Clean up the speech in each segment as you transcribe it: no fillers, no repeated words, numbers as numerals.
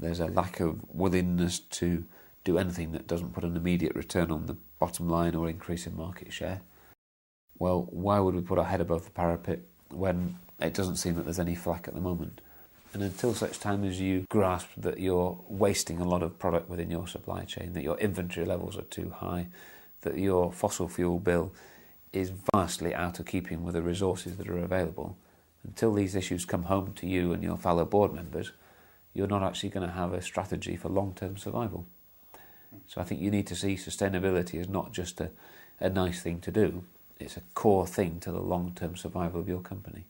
There's a lack of willingness to do anything that doesn't put an immediate return on the bottom line or increase in market share. Well, why would we put our head above the parapet when it doesn't seem that there's any flack at the moment? And until such time as you grasp that you're wasting a lot of product within your supply chain, that your inventory levels are too high, that your fossil fuel bill is vastly out of keeping with the resources that are available, until these issues come home to you and your fellow board members, you're not actually going to have a strategy for long-term survival. So I think you need to see sustainability as not just a nice thing to do, it's a core thing to the long-term survival of your company.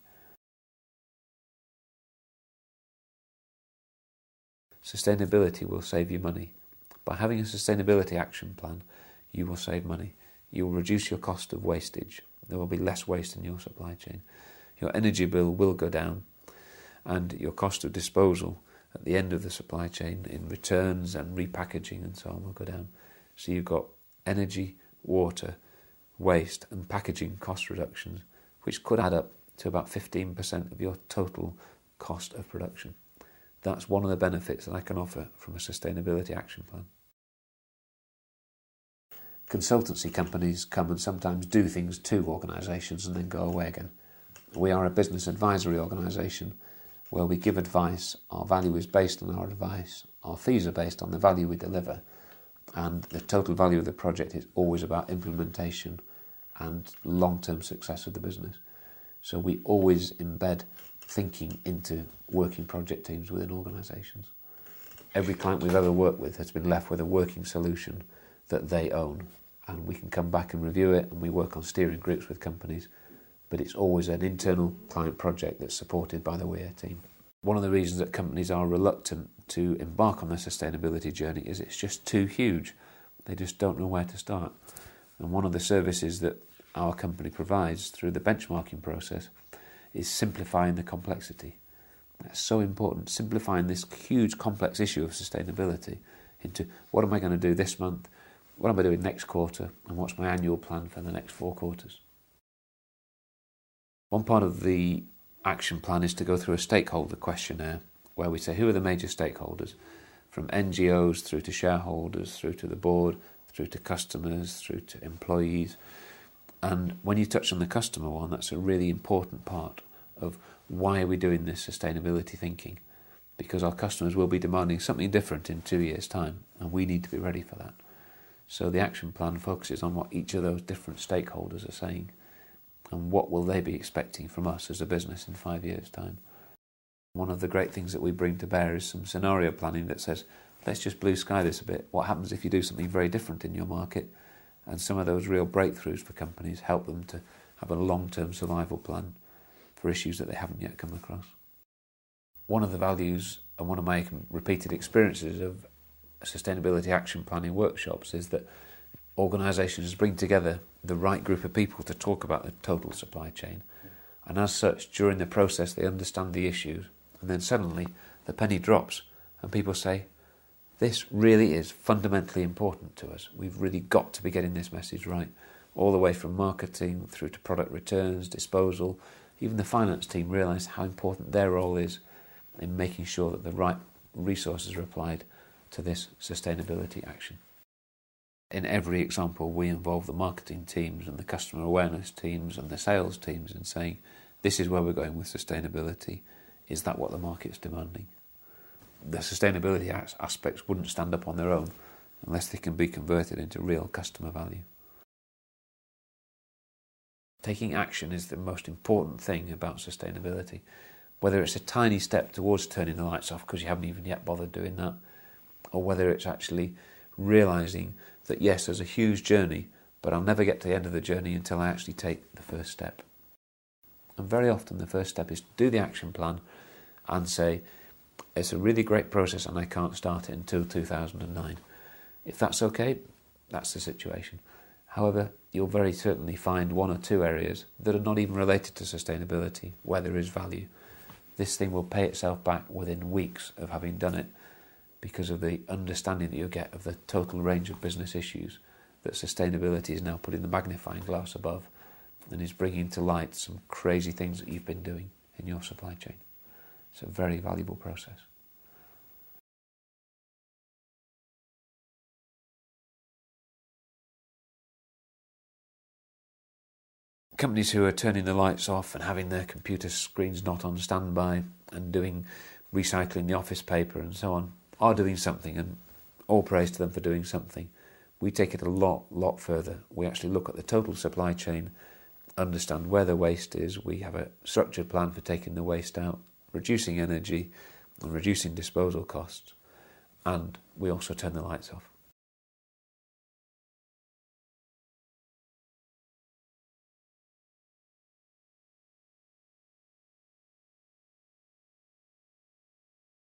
Sustainability will save you money. By having a sustainability action plan, you will save money. You will reduce your cost of wastage. There will be less waste in your supply chain. Your energy bill will go down, and your cost of disposal at the end of the supply chain in returns and repackaging and so on will go down. So you've got energy, water, waste and packaging cost reductions, which could add up to about 15% of your total cost of production. That's one of the benefits that I can offer from a sustainability action plan. Consultancy companies come and sometimes do things to organisations and then go away again. We are a business advisory organisation where we give advice, our value is based on our advice, our fees are based on the value we deliver, and the total value of the project is always about implementation and long-term success of the business. So we always embed thinking into working project teams within organisations. Every client we've ever worked with has been left with a working solution that they own, and we can come back and review it, and we work on steering groups with companies, but it's always an internal client project that's supported by the Weir team. One of the reasons that companies are reluctant to embark on their sustainability journey is it's just too huge. They just don't know where to start. And one of the services that our company provides through the benchmarking process is simplifying the complexity. That's so important, simplifying this huge complex issue of sustainability into what am I going to do this month, what am I doing next quarter, and what's my annual plan for the next 4 quarters. One part of the action plan is to go through a stakeholder questionnaire where we say who are the major stakeholders, from NGOs through to shareholders, through to the board, through to customers, through to employees. And when you touch on the customer one, that's a really important part of why are we doing this sustainability thinking, because our customers will be demanding something different in 2 years' time, and we need to be ready for that. So the action plan focuses on what each of those different stakeholders are saying and what will they be expecting from us as a business in 5 years' time. One of the great things that we bring to bear is some scenario planning that says, let's just blue sky this a bit. What happens if you do something very different in your market? And some of those real breakthroughs for companies help them to have a long-term survival plan for issues that they haven't yet come across. One of the values and one of my repeated experiences of sustainability action planning workshops is that organisations bring together the right group of people to talk about the total supply chain. And as such, during the process, they understand the issues. And then suddenly the penny drops and people say, this really is fundamentally important to us. We've really got to be getting this message right. All the way from marketing through to product returns, disposal. Even the finance team realise how important their role is in making sure that the right resources are applied to this sustainability action. In every example, we involve the marketing teams and the customer awareness teams and the sales teams in saying, this is where we're going with sustainability. Is that what the market's demanding? The sustainability aspects wouldn't stand up on their own unless they can be converted into real customer value. Taking action is the most important thing about sustainability. Whether it's a tiny step towards turning the lights off because you haven't even yet bothered doing that, or whether it's actually realising that yes, there's a huge journey, but I'll never get to the end of the journey until I actually take the first step. And very often the first step is to do the action plan and say, it's a really great process and I can't start it until 2009. If that's okay, that's the situation. However, you'll very certainly find 1 or 2 areas that are not even related to sustainability where there is value. This thing will pay itself back within weeks of having done it because of the understanding that you get of the total range of business issues that sustainability is now putting the magnifying glass above and is bringing to light some crazy things that you've been doing in your supply chain. It's a very valuable process. companies who are turning the lights off and having their computer screens not on standby and doing recycling the office paper and so on are doing something, and all praise to them for doing something. We take it a lot further. We actually look at the total supply chain, understand where the waste is. We have a structured plan for taking the waste out, reducing energy and reducing disposal costs, and we also turn the lights off.